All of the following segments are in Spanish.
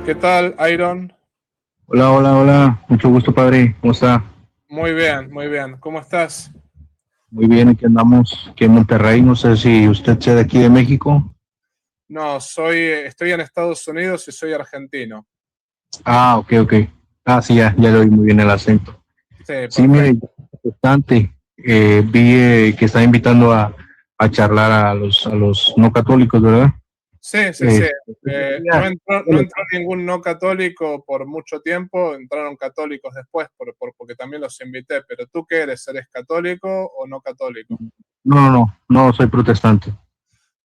¿Qué tal, Iron? Hola, hola, hola. Mucho gusto, padre. ¿Cómo está? Muy bien, muy bien. ¿Cómo estás? Muy bien, aquí andamos, aquí en Monterrey. No sé si usted sea de aquí de México. No, estoy en Estados Unidos y soy argentino. Ah, ok, ok. Ah, sí, ya le oí muy bien el acento. Sí, Sí, mire, perfecto. bastante. Vi que está invitando a charlar a los no católicos, ¿verdad? Sí, sí, sí. Este, No quería- no entró ningún no católico por mucho tiempo, entraron católicos después porque también los invité, pero ¿tú qué eres? ¿Eres católico o no católico? no, soy protestante. Sí,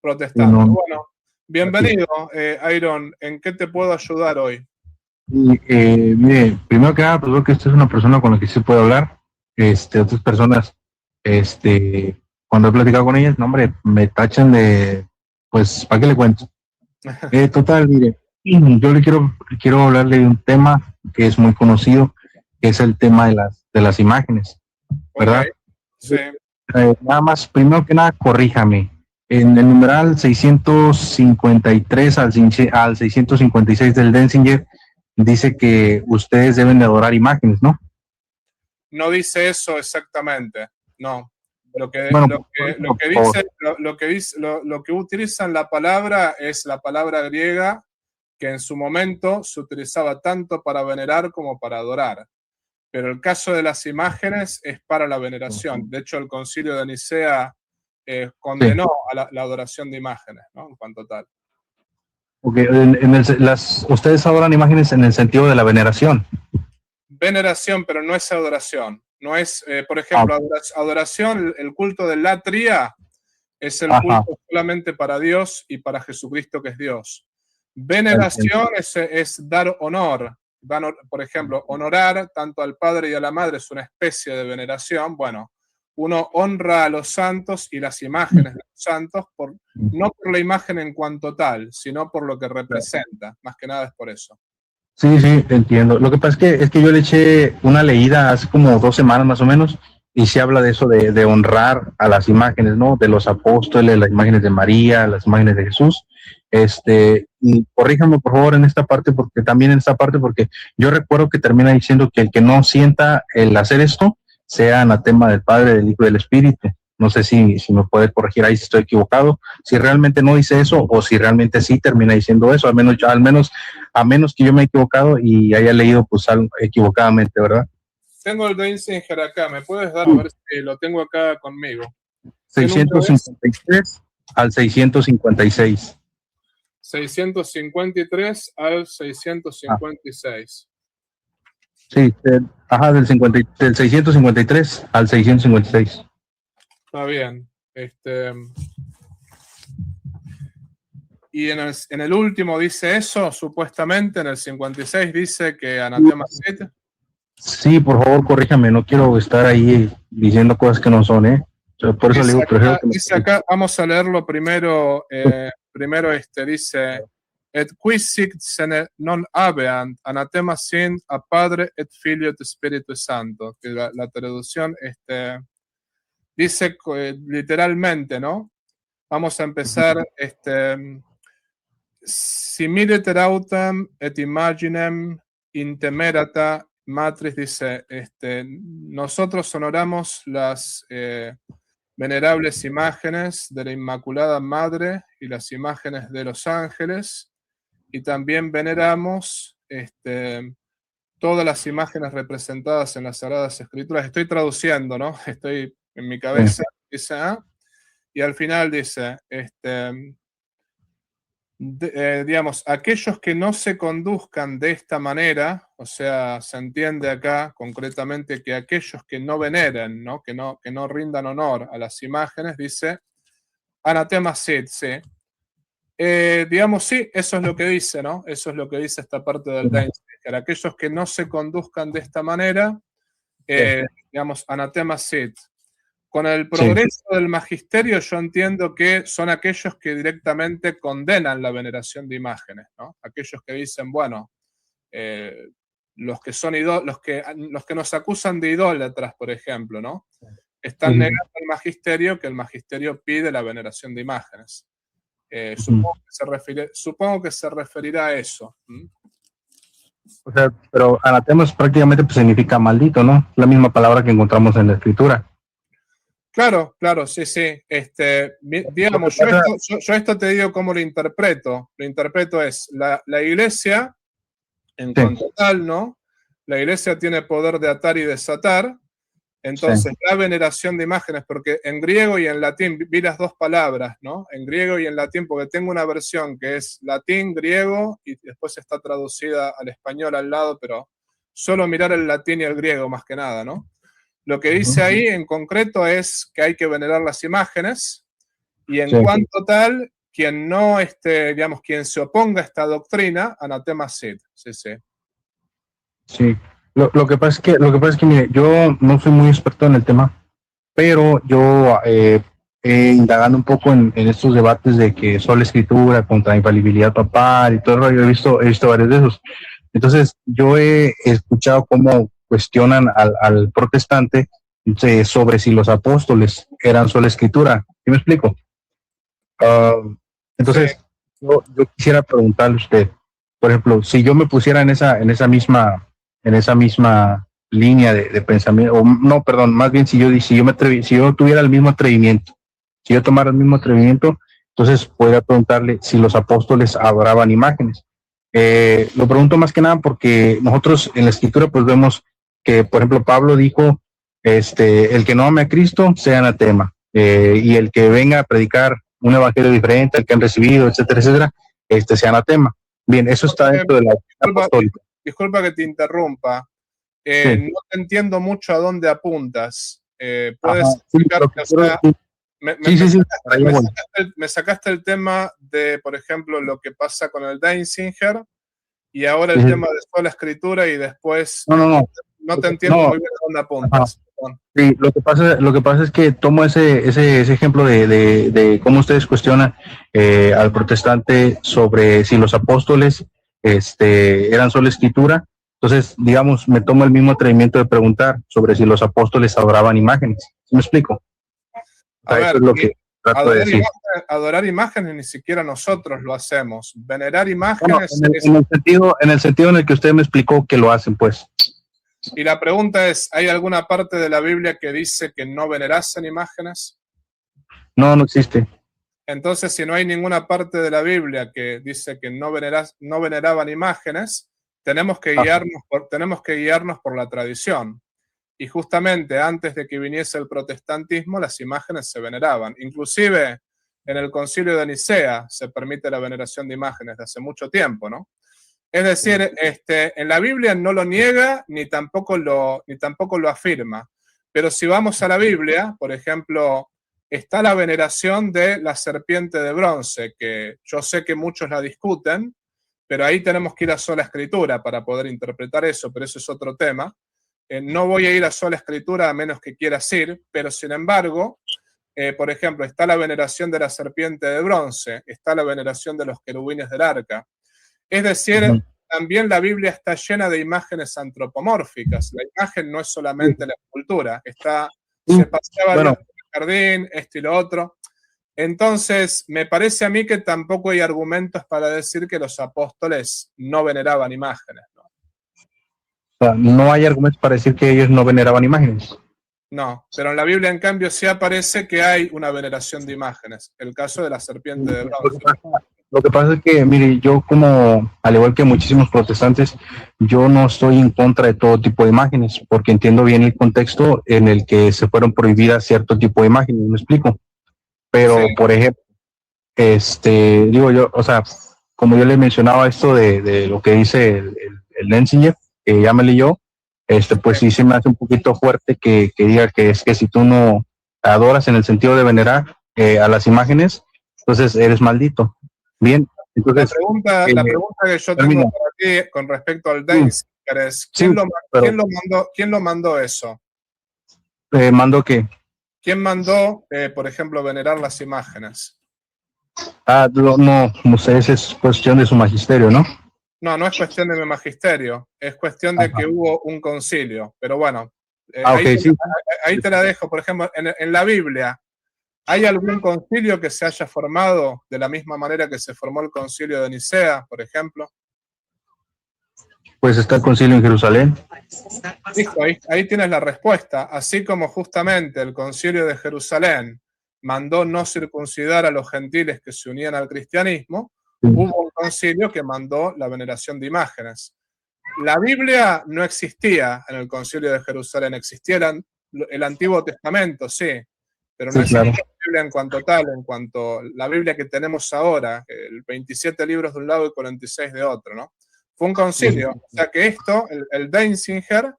Protestante. no, Bueno, así es. bienvenido, Iron. ¿En qué te puedo ayudar hoy? Y, mire, primero que nada, pues veo que usted es una persona con la que sí puede hablar. Otras personas, cuando he platicado con ellas, no, hombre, me tachan de, pues, ¿para qué le cuento? Total, mire, yo quiero hablarle de un tema que es muy conocido, que es el tema de las imágenes, Ok, ¿verdad? sí. Nada más, primero que nada, corríjame. En el numeral 653 al 656 del Denzinger dice que ustedes deben de adorar imágenes, ¿no? No dice eso exactamente, no. Lo que, Bueno, lo que, lo por que favor. dice, lo que dice, lo que utilizan la palabra es la palabra griega que en su momento se utilizaba tanto para venerar como para adorar. Pero el caso de las imágenes es para la veneración. De hecho, el concilio de Nicea Sí. condenó a la adoración de imágenes, ¿no? En cuanto tal. Okay. Ustedes adoran imágenes en el sentido de la veneración. Veneración, pero no es adoración. No es, por Ah, ejemplo, adoración, el culto de latría es el ajá, culto solamente para Dios y para Jesucristo que es Dios. entiendo. Veneración es dar honor. Por ejemplo, honorar tanto al padre y a la madre es una especie de veneración. Bueno, uno honra a los santos y las imágenes de los santos, no por la imagen en cuanto tal, sino por lo que representa. Más que nada es por eso. Sí, sí, te entiendo. Lo que pasa es que yo le eché una leída hace como 2 semanas más o menos y se habla de eso de honrar a las imágenes, ¿no? De los apóstoles, las imágenes de María, las imágenes de Jesús. Y corríjame por favor en esta parte, porque yo recuerdo que termina diciendo que el que no sienta el hacer esto sea anatema del Padre, del Hijo y del Espíritu. No sé si me puede corregir ahí si estoy equivocado, si realmente no dice eso o si realmente sí termina diciendo eso, al menos a menos que yo me he equivocado y haya leído pues algo equivocadamente, ¿verdad? Tengo el Denzinger acá, ¿me puedes dar a ver si lo tengo acá conmigo? ¿Qué número es? 653 al 656. 653 al Ah, 656. sí, del 653 al 656. Está bien. Y en el último dice eso, supuestamente, en el 56 dice que anatema sit. Sí, por favor, corríjame, no quiero estar ahí diciendo cosas que no son, ¿eh? O sea, por eso le digo, prefiero que me Dice corrija. acá, vamos a leerlo primero. Primero dice: Et qui sic sene non habeant anatema sint a Padre et Filio et Spiritu Santo. Que la traducción dice literalmente, ¿no? Vamos a empezar. Similiter autem et imaginem intemerata matris dice, nosotros honoramos las venerables imágenes de la Inmaculada Madre y las imágenes de los ángeles, y también veneramos todas las imágenes representadas en las Sagradas Escrituras. Estoy traduciendo, ¿no? Estoy en mi cabeza, dice, y al final dice, digamos, aquellos que no se conduzcan de esta manera, o sea, se entiende acá concretamente que aquellos que no veneren, ¿no? Que no rindan honor a las imágenes, dice, anatema sit, sí. Digamos, sí, eso es lo que dice, ¿no? Eso es lo que dice esta parte del Denzinger. Aquellos que no se conduzcan de esta manera, digamos, anatema sit. Con el Sí, progreso del magisterio yo entiendo que son aquellos que directamente condenan la veneración de imágenes, ¿no? Aquellos que dicen, bueno, los que son los que nos acusan de idólatras, por ejemplo, ¿no? Están sí, negando al magisterio que el magisterio pide la veneración de imágenes. sí. Supongo que se referirá a eso. ¿Mm? O sea, pero anatemas prácticamente pues, significa maldito, ¿no? La misma palabra que encontramos en la escritura. Claro, claro, sí, sí. Digamos, yo esto te digo cómo lo interpreto. Lo interpreto es la iglesia, en Sí, cuanto tal, ¿no? La iglesia tiene poder de atar y desatar. Entonces, sí. la veneración de imágenes, porque en griego y en latín vi las dos palabras, ¿no? En griego y en latín, porque tengo una versión que es latín, griego, y después está traducida al español al lado, pero solo mirar el latín y el griego más que nada, ¿no? Lo que dice ahí en concreto es que hay que venerar las imágenes, y en Sí. cuanto tal, quien no, digamos, quien se oponga a esta doctrina, anatema sit. Sí, sí. Sí. Lo que pasa es que, mire, yo no soy muy experto en el tema, pero yo indagando un poco en estos debates de que sola escritura contra infalibilidad papal y todo el rollo, he visto varios de esos. Entonces, yo he escuchado cómo cuestionan al protestante sobre si los apóstoles eran sola escritura. ¿Sí me explico? Uh, Sí. entonces, yo quisiera preguntarle a usted, por ejemplo, si yo me pusiera en esa misma línea de pensamiento, o no, perdón, más bien si yo tuviera el mismo atrevimiento, si yo tomara el mismo atrevimiento, entonces podría preguntarle si los apóstoles adoraban imágenes. Lo pregunto más que nada porque nosotros en la escritura pues vemos que, por ejemplo, Pablo dijo, el que no ame a Cristo sea anatema, y el que venga a predicar un evangelio diferente al que han recibido, etcétera, etcétera, sea anatema. Bien, eso está dentro de la apostólica. Disculpa que te interrumpa. Sí. No te entiendo mucho a dónde apuntas. ¿Puedes Ajá, sí, explicarte? O sea, me sacaste el tema de, por ejemplo, lo que pasa con el Deinzinger y ahora el tema de sola escritura y después no te entiendo muy bien a dónde apuntas. Sí, lo que pasa es que tomo ese ejemplo de cómo ustedes cuestionan al protestante sobre si los apóstoles eran solo escritura. Entonces, digamos, me tomo el mismo atrevimiento de preguntar sobre si los apóstoles adoraban imágenes. ¿Sí me explico? A ver, eso es lo que trato de decir. Adorar imágenes ni siquiera nosotros lo hacemos. Venerar imágenes en el sentido en el que usted me explicó que lo hacen, pues. Y la pregunta es, ¿hay alguna parte de la Biblia que dice que no venerasen imágenes? No, no existe. Entonces, si no hay ninguna parte de la Biblia que dice que no veneraban imágenes, tenemos que guiarnos por la tradición. Y justamente antes de que viniese el protestantismo, las imágenes se veneraban. Inclusive en el Concilio de Nicea se permite la veneración de imágenes de hace mucho tiempo, ¿no? Es decir, en la Biblia no lo niega ni tampoco lo afirma. Pero si vamos a la Biblia, por ejemplo, está la veneración de la serpiente de bronce, que yo sé que muchos la discuten, pero ahí tenemos que ir a sola escritura para poder interpretar eso, pero eso es otro tema. No voy a ir a sola escritura a menos que quieras ir, pero sin embargo, por ejemplo, está la veneración de la serpiente de bronce, está la veneración de los querubines del arca. Es decir, también la Biblia está llena de imágenes antropomórficas. La imagen no es solamente la escultura, se paseaba Dios por el jardín, esto y lo otro. Entonces, me parece a mí que tampoco hay argumentos para decir que los apóstoles no veneraban imágenes, ¿no? O sea, no hay argumentos para decir que ellos no veneraban imágenes. No, pero en la Biblia, en cambio, sí aparece que hay una veneración de imágenes. El caso de la serpiente de bronce. Lo que pasa es que, mire, yo como, al igual que muchísimos protestantes, yo no estoy en contra de todo tipo de imágenes, porque entiendo bien el contexto en el que se fueron prohibidas cierto tipo de imágenes, ¿me explico? Pero, sí, por ejemplo, digo yo, o sea, como yo le mencionaba esto de lo que dice el Lenzinger, que ya me leyó, pues sí se me hace un poquito fuerte que diga que es que si tú no adoras en el sentido de venerar a las imágenes, entonces eres maldito. Bien, entonces... La pregunta que yo tengo para ti con respecto al Deinzinger es, ¿quién lo mandó eso? ¿Mandó qué? ¿Quién mandó, por ejemplo, venerar las imágenes? No sé, esa es cuestión de su magisterio, ¿no? No, no es cuestión de mi magisterio, es cuestión de que hubo un concilio, pero bueno, ahí te la dejo. Por ejemplo, en la Biblia, ¿hay algún concilio que se haya formado de la misma manera que se formó el concilio de Nicea, por ejemplo? pues está el concilio en Jerusalén. Listo, ahí tienes la respuesta. Así como justamente el concilio de Jerusalén mandó no circuncidar a los gentiles que se unían al cristianismo, hubo un concilio que mandó la veneración de imágenes. La Biblia no existía en el concilio de Jerusalén, existía el Antiguo Testamento, sí, pero no existía la Biblia en cuanto tal, en cuanto la Biblia que tenemos ahora, el 27 libros de un lado y 46 de otro, ¿no? Fue un concilio, o sea que esto, el Denzinger,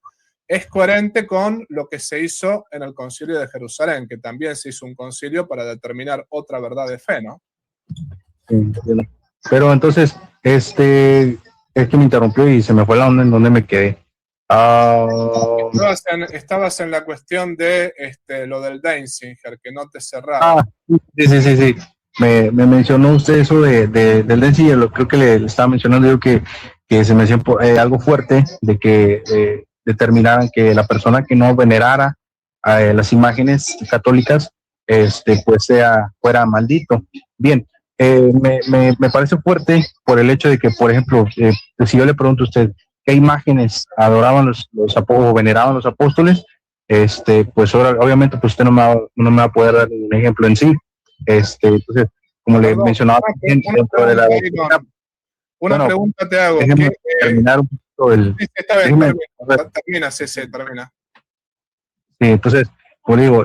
es coherente con lo que se hizo en el concilio de Jerusalén, que también se hizo un concilio para determinar otra verdad de fe, ¿no? Pero entonces, es que me interrumpió y se me fue la onda en donde me quedé. Estabas en la cuestión de lo del Denzinger, que no te cerraba. Sí. Me mencionó usted eso del Denzinger, creo que le estaba mencionando yo que se me hacía algo fuerte de que determinaran que la persona que no venerara las imágenes católicas, pues fuera maldito. Bien, me parece fuerte por el hecho de que, por ejemplo, si yo le pregunto a usted qué imágenes adoraban o veneraban los apóstoles, pues obviamente pues usted no me va a poder dar un ejemplo en sí. Entonces, como le mencionaba, dentro de la una pregunta te hago. Terminar un poquito termina. Sí, entonces, como digo,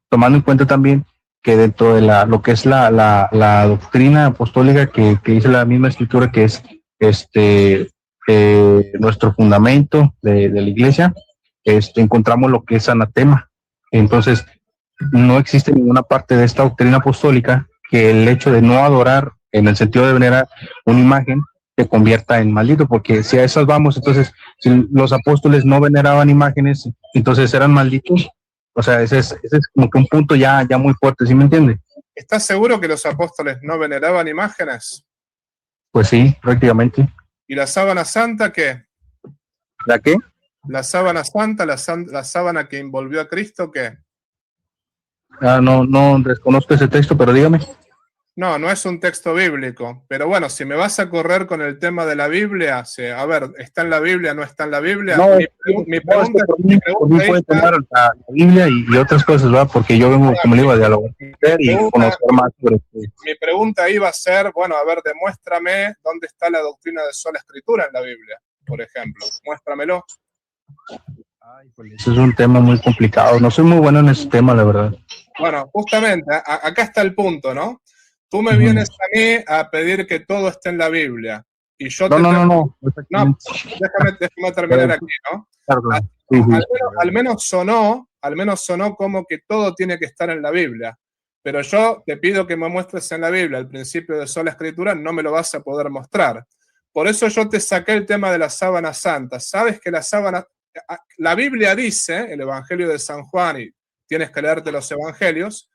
tomando en cuenta también que dentro de lo que es la doctrina apostólica que dice la misma escritura, que es nuestro fundamento de la iglesia, encontramos lo que es anatema. Entonces, no existe ninguna parte de esta doctrina apostólica que el hecho de no adorar, en el sentido de venerar una imagen, te convierta en maldito, porque si a esas vamos, entonces, si los apóstoles no veneraban imágenes, entonces eran malditos. O sea, ese es como que un punto ya muy fuerte, ¿sí me entiende? ¿Estás seguro que los apóstoles no veneraban imágenes? Pues sí, prácticamente. ¿Y la sábana santa qué? ¿La qué? La sábana santa, la sábana que envolvió a Cristo, ¿qué? No desconozco ese texto, pero dígame. No es un texto bíblico, pero bueno, si me vas a correr con el tema de la Biblia, a ver, ¿está en la Biblia, no está en la Biblia? No, mi pregunta puede tomar la Biblia y otras cosas, ¿verdad? Porque yo vengo, como le digo, a dialogar y conocer más sobre esto. Mi pregunta iba a ser, bueno, a ver, demuéstrame dónde está la doctrina de sola escritura en la Biblia, por ejemplo. Muéstramelo. Ay, pues eso es un tema muy complicado. No soy muy bueno en ese tema, la verdad. Bueno, justamente, acá está el punto, ¿no? Tú me vienes a mí a pedir que todo esté en la Biblia. Y yo No. Déjame terminar aquí, ¿no? Al menos sonó como que todo tiene que estar en la Biblia. Pero yo te pido que me muestres en la Biblia el principio de sola escritura, no me lo vas a poder mostrar. Por eso yo te saqué el tema de la sábana santa. Sabes que la Biblia dice, el Evangelio de San Juan, y tienes que leerte los Evangelios,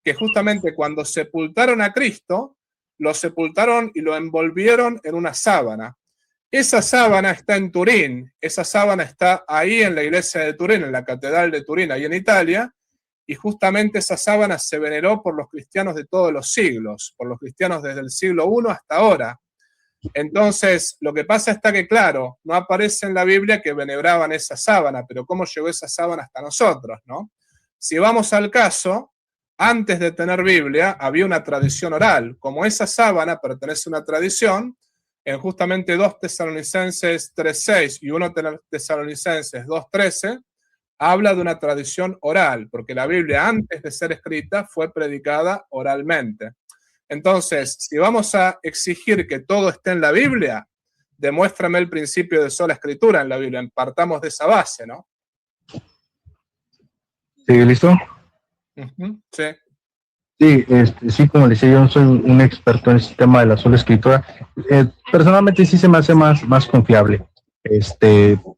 que justamente cuando sepultaron a Cristo, lo sepultaron y lo envolvieron en una sábana. Esa sábana está en Turín, esa sábana está ahí en la iglesia de Turín, en la catedral de Turín, ahí en Italia, y justamente esa sábana se veneró por los cristianos de todos los siglos, por los cristianos desde el siglo I hasta ahora. Entonces, lo que pasa está que, claro, no aparece en la Biblia que veneraban esa sábana, pero ¿cómo llegó esa sábana hasta nosotros, no? Si vamos al caso, antes de tener Biblia, había una tradición oral. Como esa sábana pertenece a una tradición, en justamente 2 Tesalonicenses 3:6 y 1 Tesalonicenses 2:13, habla de una tradición oral, porque la Biblia, antes de ser escrita, fue predicada oralmente. Entonces, si vamos a exigir que todo esté en la Biblia, demuéstrame el principio de sola escritura en la Biblia. Partamos de esa base, ¿no? ¿Sí, listo? Sí. Sí, sí, como le decía, yo no soy un experto en este tema de la sola escritura. Personalmente sí se me hace más confiable.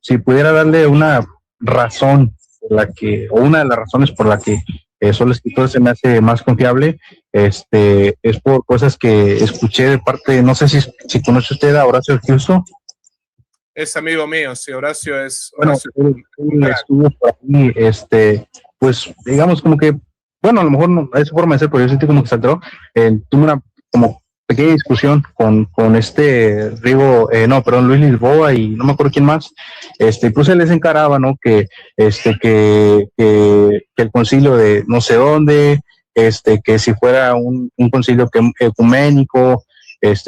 Si pudiera darle una razón o una de las razones por la que sola escritura se me hace más confiable, es por cosas que escuché de parte, no sé si conoce usted a Horacio Giusto. Es amigo mío, sí, Horacio es... Bueno, él estuvo por ahí, pues digamos como que, bueno, a lo mejor no, es su forma de ser, pero yo sentí como que se alteró, tuve una como pequeña discusión con Luis Lisboa y no me acuerdo quién más, pues él les encaraba, ¿no? Que el concilio de no sé dónde, que si fuera un concilio ecuménico,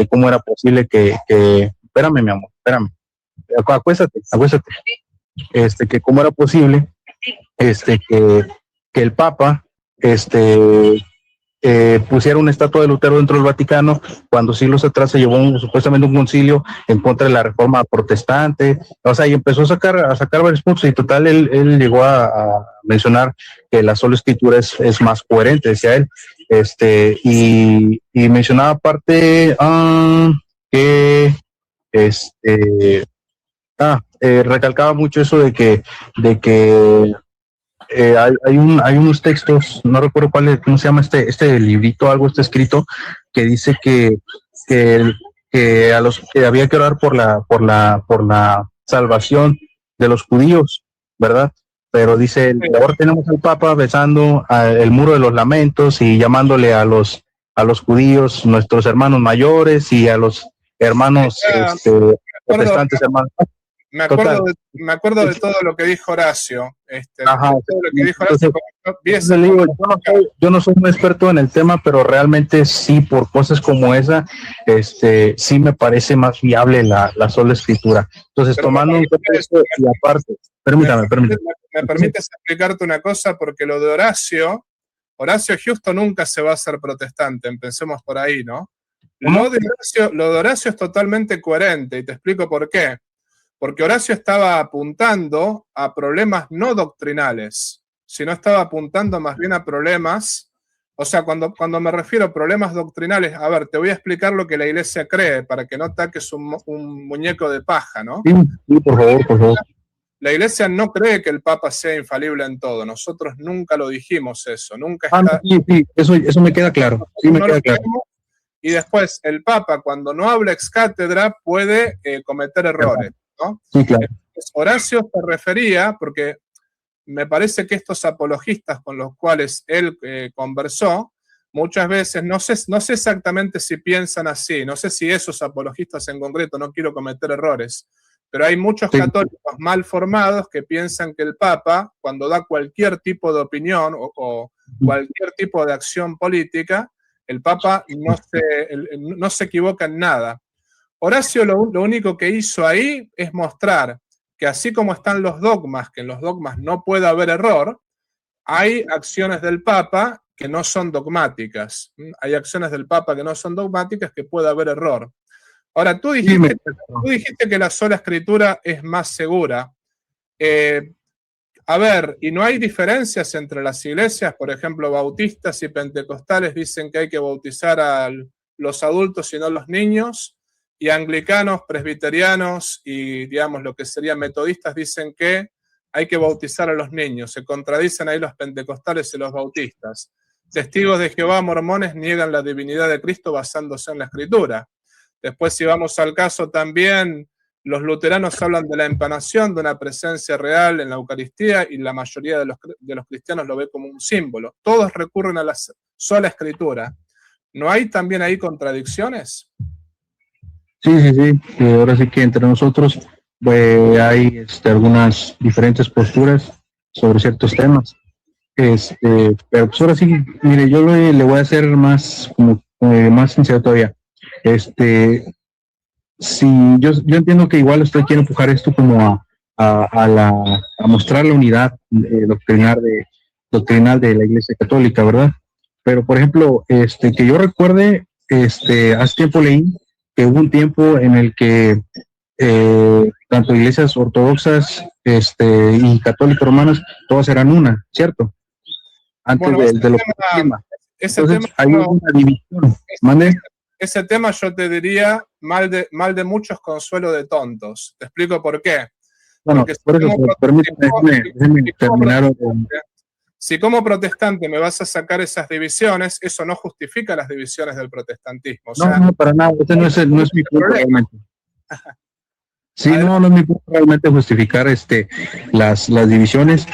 cómo era posible espérame, mi amor, espérame, acuéstate, que cómo era posible, que el Papa, pusiera una estatua de Lutero dentro del Vaticano, cuando siglos atrás se llevó supuestamente un concilio en contra de la reforma protestante, o sea, y empezó a sacar varios puntos, y total, él llegó a mencionar que la sola escritura es más coherente, decía él, y mencionaba aparte que recalcaba mucho eso de que hay unos textos, no recuerdo cómo se llama este librito, algo está escrito, que dice que a los que había que orar por la salvación de los judíos, ¿verdad? Pero dice, ahora tenemos al Papa besando el muro de los lamentos y llamándole a los judíos nuestros hermanos mayores y a los hermanos protestantes hermanos. Me acuerdo de todo lo que dijo Horacio. Todo lo que dijo Horacio. Yo no soy un experto en el tema, pero realmente sí, por cosas como esa, sí me parece más viable la sola escritura. Entonces, pero tomando un contexto y aparte, permítame. ¿Me permites explicarte una cosa? Porque lo de Horacio Justo nunca se va a hacer protestante, empecemos por ahí, ¿no? Lo de Horacio es totalmente coherente, y te explico por qué. Porque Horacio estaba apuntando a problemas no doctrinales, sino estaba apuntando más bien a problemas, o sea, cuando me refiero a problemas doctrinales, a ver, te voy a explicar lo que la Iglesia cree, para que no ataques un muñeco de paja, ¿no? Sí, por favor. La Iglesia no cree que el Papa sea infalible en todo, nosotros nunca lo dijimos eso, nunca sí, eso me queda claro, sí me queda claro. Y después, el Papa, cuando no habla ex cátedra, puede cometer errores, ¿no? Sí, claro. Horacio se refería, porque me parece que estos apologistas con los cuales él conversó, muchas veces, no sé exactamente si piensan así, no sé si esos apologistas en concreto, no quiero cometer errores, pero hay muchos católicos mal formados que piensan que el Papa, cuando da cualquier tipo de opinión o cualquier tipo de acción política, el Papa no se equivoca en nada. Horacio lo único que hizo ahí es mostrar que así como están los dogmas, que en los dogmas no puede haber error, hay acciones del Papa que no son dogmáticas. Hay acciones del Papa que no son dogmáticas que puede haber error. Ahora, tú dijiste que la sola escritura es más segura. A ver, y no hay diferencias entre las iglesias, por ejemplo, bautistas y pentecostales dicen que hay que bautizar a los adultos y no los niños, y anglicanos, presbiterianos y, digamos, lo que serían metodistas dicen que hay que bautizar a los niños. Se contradicen ahí los pentecostales y los bautistas. Testigos de Jehová, mormones, niegan la divinidad de Cristo basándose en la escritura. Después, si vamos al caso también, los luteranos hablan de la empanación, de una presencia real en la Eucaristía, y la mayoría de los cristianos lo ve como un símbolo. Todos recurren a la sola escritura. ¿No hay también ahí contradicciones? Sí. Ahora sí que entre nosotros hay algunas diferentes posturas sobre ciertos temas. Pero pues ahora sí, mire, yo le voy a hacer más sincero todavía. Sí, yo entiendo que igual usted quiere empujar esto como a mostrar la unidad doctrinal de la Iglesia Católica, ¿verdad? Pero, por ejemplo, que yo recuerde, hace tiempo leí que hubo un tiempo en el que tanto iglesias ortodoxas y católicas romanas, todas eran una, ¿cierto? Antes de lo que entonces hay una división. ¿Mande? Ese tema yo te diría mal de muchos, consuelo de tontos. Te explico por qué. Bueno, por eso, permíteme terminar. Si como protestante me vas a sacar esas divisiones, eso no justifica las divisiones del protestantismo. O sea, no, para nada, ese no es mi punto realmente. Sí, no es mi punto realmente justificar las divisiones.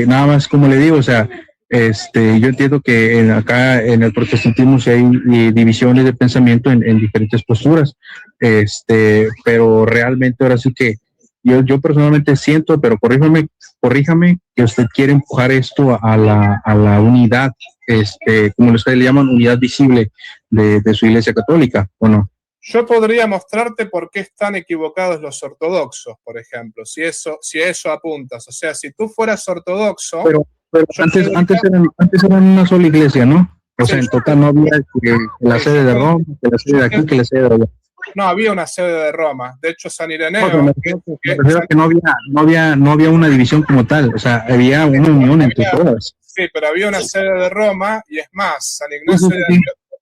Nada más, como le digo, o sea, Yo entiendo que acá en el protestantismo sí hay divisiones de pensamiento en diferentes posturas, pero realmente ahora sí que yo personalmente siento, pero corríjame que usted quiere empujar esto a la unidad, como ustedes le llaman, unidad visible de su iglesia católica, ¿o no? Yo podría mostrarte por qué están equivocados los ortodoxos, por ejemplo, si eso apuntas. O sea, si tú fueras ortodoxo... Pero antes eran una sola iglesia, ¿no? O sea, en total no había que la sede de Roma, que la sede de aquí, que la sede de allá. No había una sede de Roma. De hecho, San Ireneo... No, me refiero que no había una división como tal. O sea, había una unión entre todas. Sí, pero había una sede de Roma, y es más,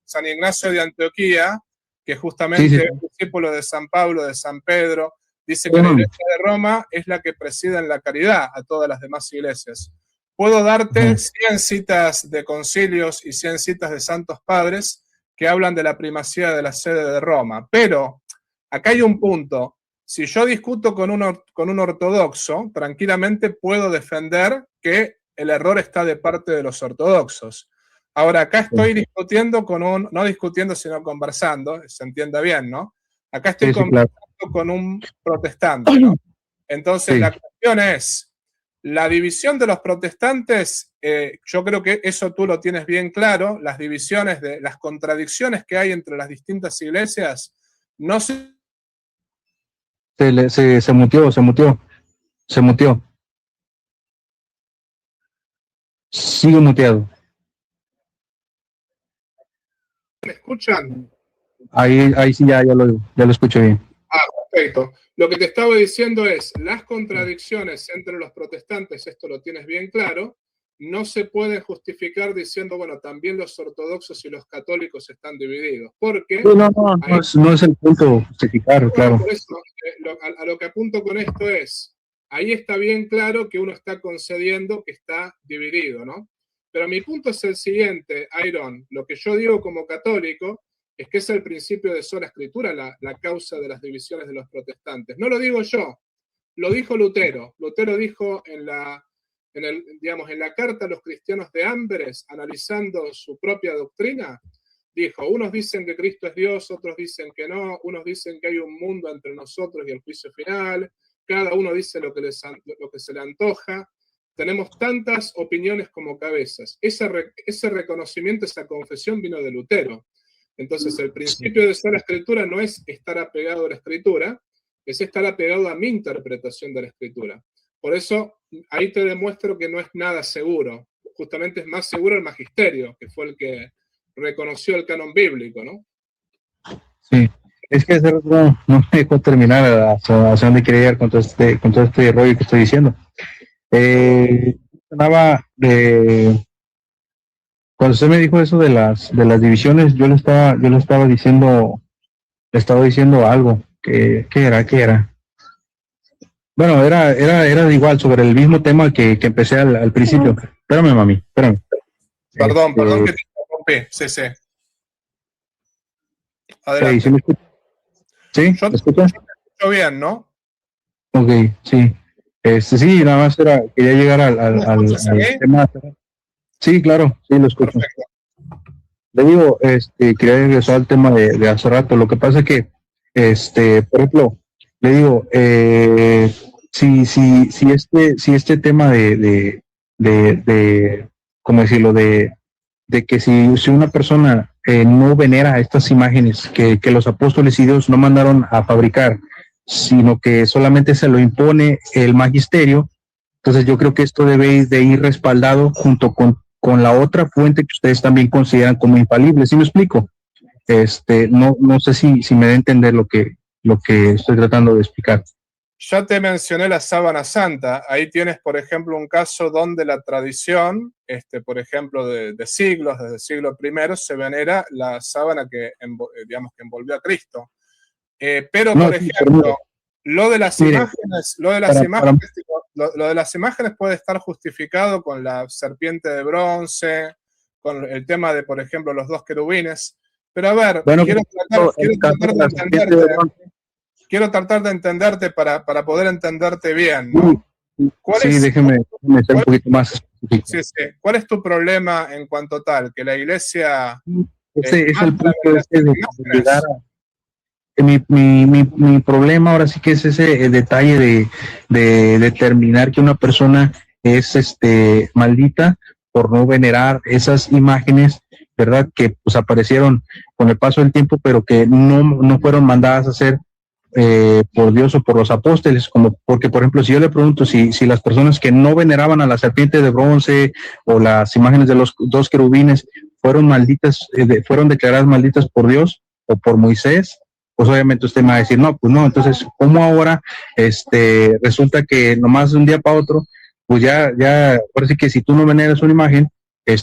San Ignacio de Antioquía, que justamente es discípulo de San Pablo, de San Pedro, dice que la iglesia de Roma es la que preside en la caridad a todas las demás iglesias. Puedo darte 100 citas de concilios y 100 citas de santos padres que hablan de la primacía de la sede de Roma, pero acá hay un punto. Si yo discuto con un ortodoxo, tranquilamente puedo defender que el error está de parte de los ortodoxos. Ahora, acá estoy discutiendo no discutiendo, sino conversando, se entienda bien, ¿no? Acá estoy conversando con un protestante, ¿no? Entonces, la cuestión es, la división de los protestantes, yo creo que eso tú lo tienes bien claro, las divisiones, las contradicciones que hay entre las distintas iglesias, no se... Se muteó. Sigue muteado. ¿Me escuchan? Ahí sí ya lo escucho bien. Perfecto. Lo que te estaba diciendo es, las contradicciones entre los protestantes, esto lo tienes bien claro, no se pueden justificar diciendo, bueno, también los ortodoxos y los católicos están divididos. Porque... No es el punto justificar, claro. Por eso, a lo que apunto con esto es, ahí está bien claro que uno está concediendo que está dividido, ¿no? Pero mi punto es el siguiente, Iron, lo que yo digo como católico es que es el principio de sola escritura la causa de las divisiones de los protestantes. No lo digo yo, lo dijo Lutero. Lutero dijo en la carta a los cristianos de Amberes, analizando su propia doctrina, dijo, unos dicen que Cristo es Dios, otros dicen que no, unos dicen que hay un mundo entre nosotros y el juicio final, cada uno dice lo que se le antoja, tenemos tantas opiniones como cabezas. Ese reconocimiento, esa confesión vino de Lutero. Entonces, el principio de sola escritura no es estar apegado a la escritura, es estar apegado a mi interpretación de la escritura. Por eso, ahí te demuestro que no es nada seguro. Justamente es más seguro el magisterio, que fue el que reconoció el canon bíblico, ¿no? Sí, es que no me dejó terminar hacia dónde quería llegar con todo este rollo que estoy diciendo. Cuando usted me dijo eso de las divisiones, yo le estaba diciendo algo. ¿Qué era? Bueno, era igual sobre el mismo tema que empecé al principio. Espérame, mami, espérame. Perdón que te interrumpí. Sí. Adelante. ¿Sí me escucha? ¿Sí? ¿Me escucha? Yo te escucho bien, ¿no? Ok, sí. Sí, nada más quería llegar al tema. Sí, claro, sí, lo escucho. Perfecto. Le digo, quería regresar al tema de hace rato. Lo que pasa es que, por ejemplo, le digo, si este tema ¿cómo decirlo? De que si una persona no venera estas imágenes que los apóstoles y Dios no mandaron a fabricar, sino que solamente se lo impone el magisterio, entonces yo creo que esto debe de ir respaldado junto con la otra fuente que ustedes también consideran como infalible. ¿Sí me explico? No sé si me da a entender lo que estoy tratando de explicar. Ya te mencioné la sábana santa. Ahí tienes, por ejemplo, un caso donde la tradición, por ejemplo, de siglos, desde el siglo I, se venera la sábana que envolvió a Cristo. Pero, por ejemplo, lo de las imágenes puede estar justificado con la serpiente de bronce, con el tema de, por ejemplo, los dos querubines. Pero a ver, quiero tratar de entenderte para poder entenderte bien, ¿no? Sí, déjeme ser un poquito más Sí, sí. ¿Cuál es tu problema en cuanto tal? Que la iglesia... Ese es el punto de llegar a... Mi problema ahora sí que es ese detalle de determinar que una persona es maldita por no venerar esas imágenes, ¿verdad? Que pues aparecieron con el paso del tiempo, pero que no fueron mandadas a hacer por Dios o por los apóstoles, como porque, por ejemplo, si yo le pregunto si las personas que no veneraban a la serpiente de bronce o las imágenes de los dos querubines fueron malditas, fueron declaradas malditas por Dios o por Moisés, pues obviamente usted me va a decir, no, pues no, entonces, ¿cómo ahora resulta que nomás de un día para otro, pues ya, parece que si tú no veneras una imagen,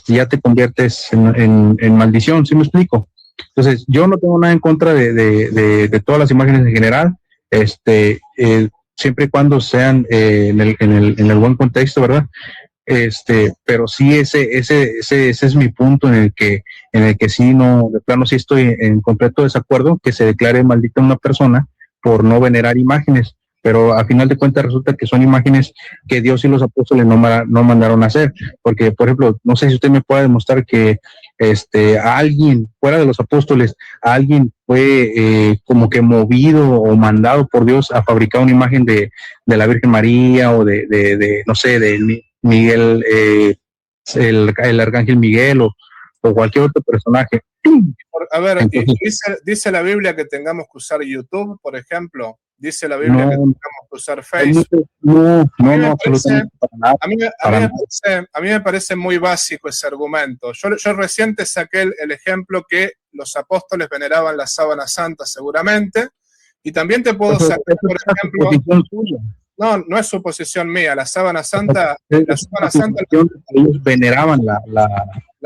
ya te conviertes en maldición? ¿Sí me explico? Entonces, yo no tengo nada en contra de todas las imágenes en general, siempre y cuando sean en el buen contexto, ¿verdad? Pero sí ese es mi punto en el que sí no, de plano sí estoy en completo desacuerdo que se declare maldita una persona por no venerar imágenes, pero a final de cuentas resulta que son imágenes que Dios y los apóstoles no mandaron a hacer, porque por ejemplo, no sé si usted me puede demostrar que a alguien fuera de los apóstoles, a alguien fue como que movido o mandado por Dios a fabricar una imagen de la Virgen María o no sé, de Miguel, el arcángel Miguel o cualquier otro personaje. A ver, entonces, ¿dice la Biblia que tengamos que usar YouTube, por ejemplo? ¿Dice la Biblia que tengamos que usar Facebook? No, absolutamente para nada. A mí me parece muy básico ese argumento. Yo recién te saqué el ejemplo que los apóstoles veneraban la sábana santa seguramente, y también te puedo sacar, por ejemplo... No es suposición mía. La sábana santa, ellos veneraban la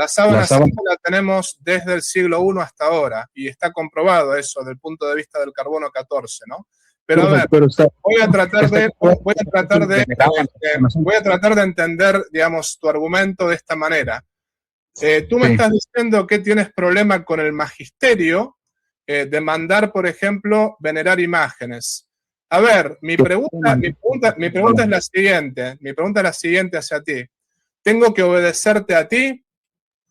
sábana santa la tenemos desde el siglo I hasta ahora, y está comprobado eso desde el punto de vista del carbono 14, ¿no? Pero a ver, voy a tratar de entender, digamos, tu argumento de esta manera. Tú me estás diciendo que tienes problema con el magisterio de mandar, por ejemplo, venerar imágenes. A ver, mi pregunta es la siguiente. Mi pregunta es la siguiente hacia ti. ¿Tengo que obedecerte a ti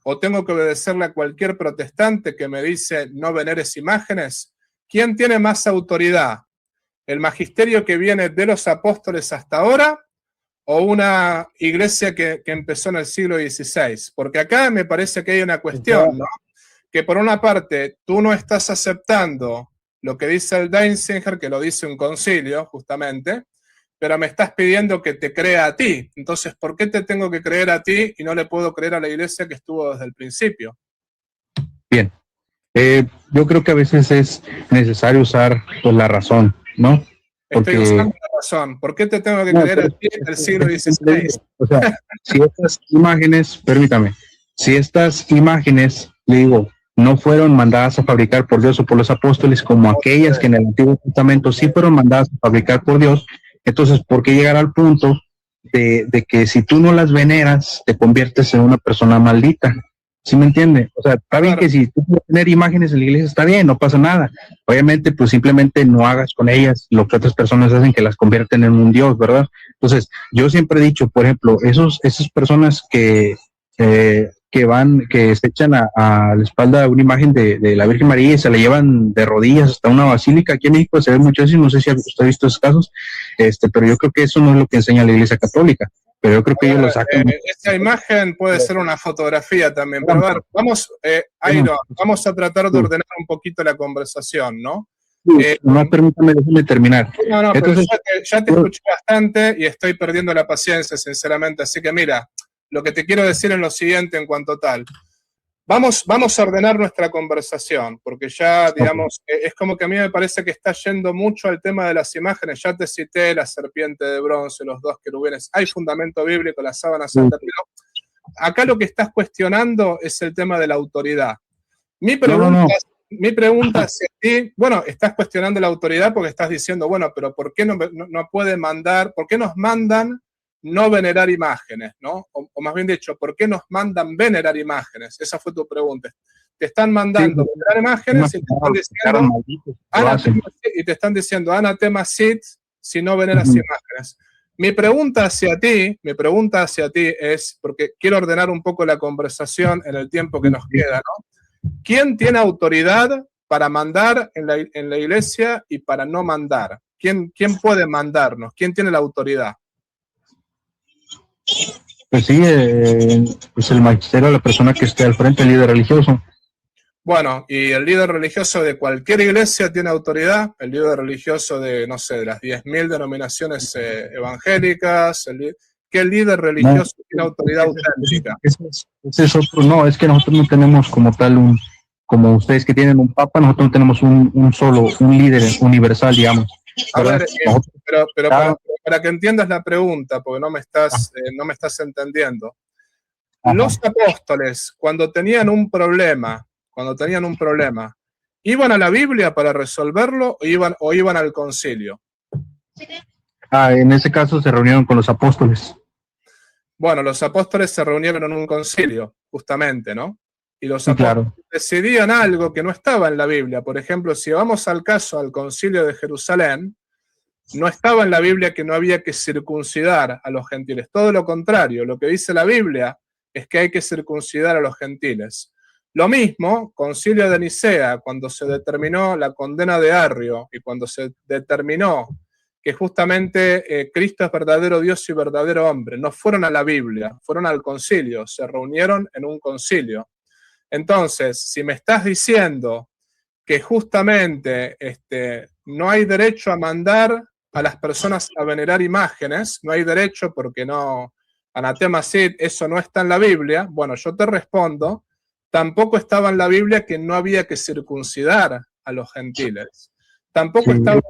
o tengo que obedecerle a cualquier protestante que me dice no veneres imágenes? ¿Quién tiene más autoridad? ¿El magisterio que viene de los apóstoles hasta ahora o una iglesia que empezó en el siglo XVI? Porque acá me parece que hay una cuestión, ¿no? Que por una parte tú no estás aceptando lo que dice el Dainziger, que lo dice un concilio, justamente, pero me estás pidiendo que te crea a ti. Entonces, ¿por qué te tengo que creer a ti y no le puedo creer a la iglesia que estuvo desde el principio? Bien. Yo creo que a veces es necesario usar pues, la razón, ¿no? Estoy usando la razón. ¿Por qué te tengo que creer a ti del siglo XVI? O sea, si estas imágenes, permítame, si estas imágenes, le digo, no fueron mandadas a fabricar por Dios o por los apóstoles como aquellas que en el Antiguo Testamento sí fueron mandadas a fabricar por Dios, entonces, ¿por qué llegar al punto de que si tú no las veneras, te conviertes en una persona maldita? ¿Sí me entiende? O sea, está bien que si tú quieres tener imágenes en la iglesia, está bien, no pasa nada. Obviamente, pues simplemente no hagas con ellas lo que otras personas hacen, que las convierten en un Dios, ¿verdad? Entonces, yo siempre he dicho, por ejemplo, esas personas que se echan a la espalda una imagen de la Virgen María y se la llevan de rodillas hasta una basílica. Aquí en México se ve muchísimo, no sé si usted ha visto esos casos, pero yo creo que eso no es lo que enseña la Iglesia Católica, pero yo creo que ellos lo sacan. Esta imagen puede ser una fotografía también, pero a ver, vamos a tratar de ordenar un poquito la conversación, ¿no? No, permítame, déjeme terminar. No, entonces, pero ya te escuché bastante y estoy perdiendo la paciencia, sinceramente, así que mira, lo que te quiero decir es lo siguiente en cuanto tal. Vamos a ordenar nuestra conversación, porque ya, digamos, es como que a mí me parece que está yendo mucho al tema de las imágenes. Ya te cité la serpiente de bronce, los dos querubines. Hay fundamento bíblico, la sábana santa, pero acá lo que estás cuestionando es el tema de la autoridad. Mi pregunta hacia ti, bueno, estás cuestionando la autoridad porque estás diciendo, bueno, pero ¿por qué no puede mandar, por qué nos mandan no venerar imágenes, ¿no? O más bien dicho, ¿por qué nos mandan venerar imágenes? Esa fue tu pregunta. Te están mandando venerar imágenes y te están diciendo anatema sit si no veneras imágenes. Mi pregunta hacia ti es, porque quiero ordenar un poco la conversación en el tiempo que nos queda, ¿no? ¿Quién tiene autoridad para mandar en la iglesia y para no mandar? ¿Quién puede mandarnos? ¿Quién tiene la autoridad? Pues sí, pues el magisterio, la persona que esté al frente, el líder religioso. Bueno, y el líder religioso de cualquier iglesia tiene autoridad, el líder religioso de, no sé, de las 10.000 denominaciones evangélicas, ¿qué líder religioso tiene autoridad auténtica? Ese es otro, no, es que nosotros no tenemos como tal como ustedes que tienen un papa, nosotros no tenemos un líder universal, digamos. A ver, pero para que entiendas la pregunta, porque no me estás entendiendo. Ajá. Los apóstoles, cuando tenían un problema, ¿iban a la Biblia para resolverlo o iban al concilio? En ese caso se reunieron con los apóstoles. Bueno, los apóstoles se reunieron en un concilio, justamente, ¿no? Y los apóstoles decidían algo que no estaba en la Biblia. Por ejemplo, si vamos al concilio de Jerusalén, no estaba en la Biblia que no había que circuncidar a los gentiles. Todo lo contrario, lo que dice la Biblia es que hay que circuncidar a los gentiles. Lo mismo, concilio de Nicea, cuando se determinó la condena de Arrio y cuando se determinó que justamente Cristo es verdadero Dios y verdadero hombre, no fueron a la Biblia, fueron al concilio, se reunieron en un concilio. Entonces, si me estás diciendo que justamente no hay derecho a mandar a las personas a venerar imágenes, no hay derecho porque no, anatema sit, eso no está en la Biblia, bueno, yo te respondo, tampoco estaba en la Biblia que no había que circuncidar a los gentiles. Tampoco estaba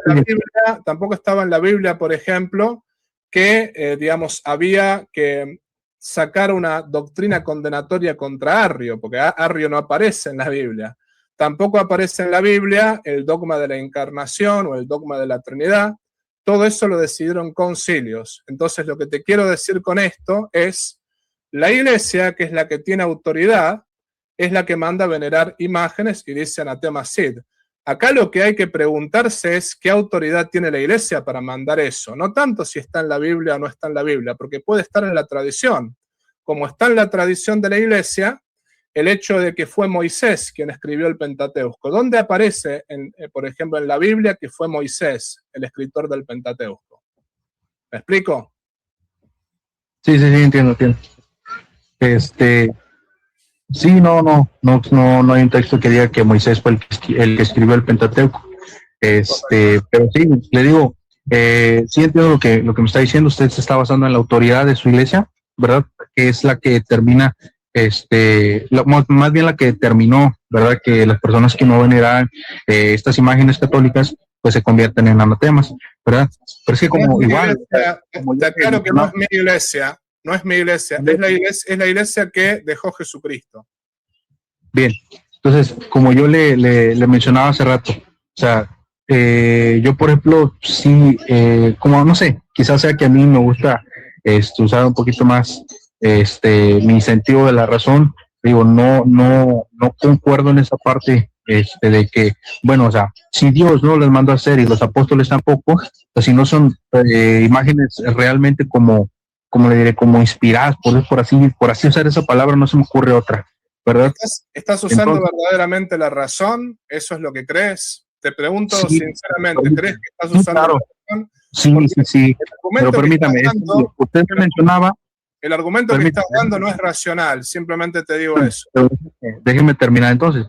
en la Biblia, por ejemplo, que, digamos, había que sacar una doctrina condenatoria contra Arrio, porque Arrio no aparece en la Biblia. Tampoco aparece en la Biblia el dogma de la encarnación o el dogma de la Trinidad. Todo eso lo decidieron concilios. Entonces, lo que te quiero decir con esto es, la iglesia, que es la que tiene autoridad, es la que manda a venerar imágenes y dice anatema sit. Acá lo que hay que preguntarse es qué autoridad tiene la iglesia para mandar eso. No tanto si está en la Biblia o no está en la Biblia, porque puede estar en la tradición. Como está en la tradición de la iglesia, el hecho de que fue Moisés quien escribió el Pentateuco. ¿Dónde aparece, por ejemplo, en la Biblia que fue Moisés el escritor del Pentateuco? ¿Me explico? Sí, entiendo. Sí, no hay un texto que diga que Moisés fue el que escribió el Pentateuco. Pero sí, le digo, sí entiendo lo que me está diciendo. Usted se está basando en la autoridad de su iglesia, ¿verdad? Que es la que determina, más bien la que determinó, ¿verdad? Que las personas que no veneraban estas imágenes católicas, pues se convierten en anatemas, ¿verdad? Pero es que como igual... Está claro que no es mi iglesia. No es mi iglesia, es la iglesia que dejó Jesucristo. Bien, entonces, como yo le mencionaba hace rato, o sea, yo por ejemplo, sí, como no sé, quizás sea que a mí me gusta usar un poquito más mi sentido de la razón, digo, no concuerdo en esa parte de que, bueno, o sea, si Dios no les mandó a hacer y los apóstoles tampoco, pues si no son imágenes realmente como le diré, como inspiradas, por así usar esa palabra, no se me ocurre otra, ¿verdad? ¿Estás usando verdaderamente la razón? ¿Eso es lo que crees? Te pregunto sinceramente, ¿crees que estás usando la razón? Sí. Pero permítame, usted me mencionaba... El argumento que estás dando no es racional, simplemente te digo eso. Déjeme terminar entonces.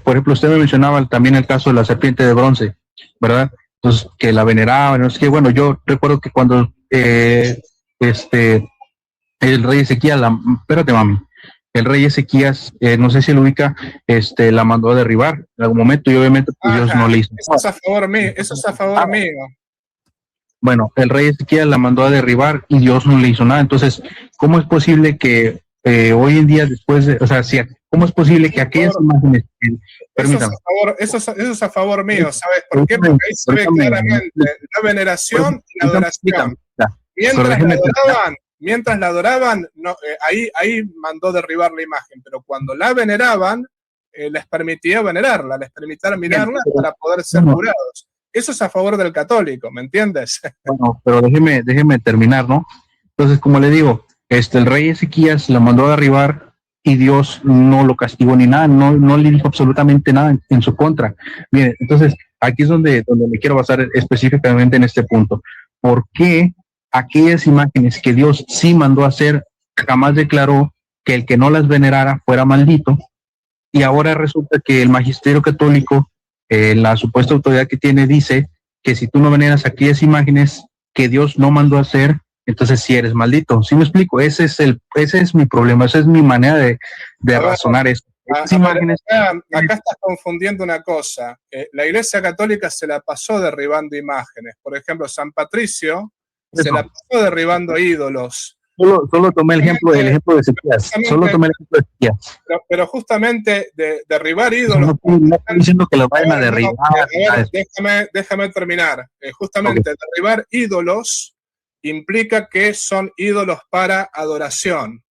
Por ejemplo, usted me mencionaba también el caso de la serpiente de bronce, ¿verdad? Entonces, que la veneraban, no sé qué. Bueno, yo recuerdo que cuando el rey Ezequías, espérate mami, el rey Ezequías, no sé si lo ubica, la mandó a derribar en algún momento y obviamente pues Dios no le hizo. Eso es a favor mío. Bueno, el rey Ezequías la mandó a derribar y Dios no le hizo nada. Entonces, ¿cómo es posible que hoy en día después de, o sea, cómo es posible que aquellas imágenes... Eso es a favor mío, ¿sabes por qué? Porque ahí se ve claramente la veneración y la adoración. Mientras la adoraban, no, ahí mandó derribar la imagen, pero cuando la veneraban, les permitía venerarla, les permitía mirarla para poder ser curados. Eso es a favor del católico, ¿me entiendes? Bueno, pero déjeme terminar, ¿no? Entonces, como le digo, el rey Ezequías lo mandó a derribar y Dios no lo castigó ni nada, no le dijo absolutamente nada en su contra. Bien, entonces, aquí es donde me quiero basar específicamente en este punto. ¿Por qué aquellas imágenes que Dios sí mandó a hacer jamás declaró que el que no las venerara fuera maldito? Y ahora resulta que el magisterio católico, la supuesta autoridad que tiene, dice que si tú no veneras aquellas imágenes que Dios no mandó a hacer, entonces sí eres maldito. ¿Sí me explico? Ese es mi problema, esa es mi manera de razonar esto. Acá estás confundiendo una cosa. La Iglesia Católica se la pasó derribando imágenes. Por ejemplo, San Patricio se la pasó derribando ídolos. Solo tomé el ejemplo de Ezequías. Solo tomé el ejemplo de Ezequías. Pero justamente de derribar ídolos. No estoy diciendo que lo vayan a derribar. Déjame terminar. Justamente derribar ídolos implica que son ídolos para adoración.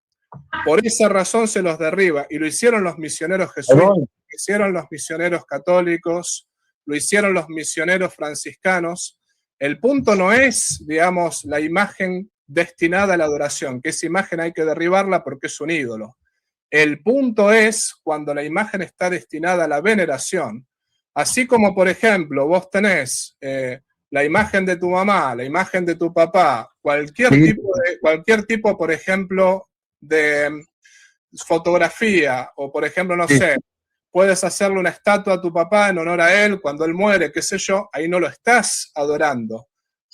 Por esa razón se los derriba. Y lo hicieron los misioneros jesuitas, lo hicieron los misioneros católicos, lo hicieron los misioneros franciscanos. El punto no es, digamos, la imagen destinada a la adoración, que esa imagen hay que derribarla porque es un ídolo. El punto es cuando la imagen está destinada a la veneración, así como, por ejemplo, vos tenés la imagen de tu mamá, la imagen de tu papá, cualquier tipo, por ejemplo, de fotografía, o por ejemplo, no sé, puedes hacerle una estatua a tu papá en honor a él cuando él muere, qué sé yo, ahí no lo estás adorando.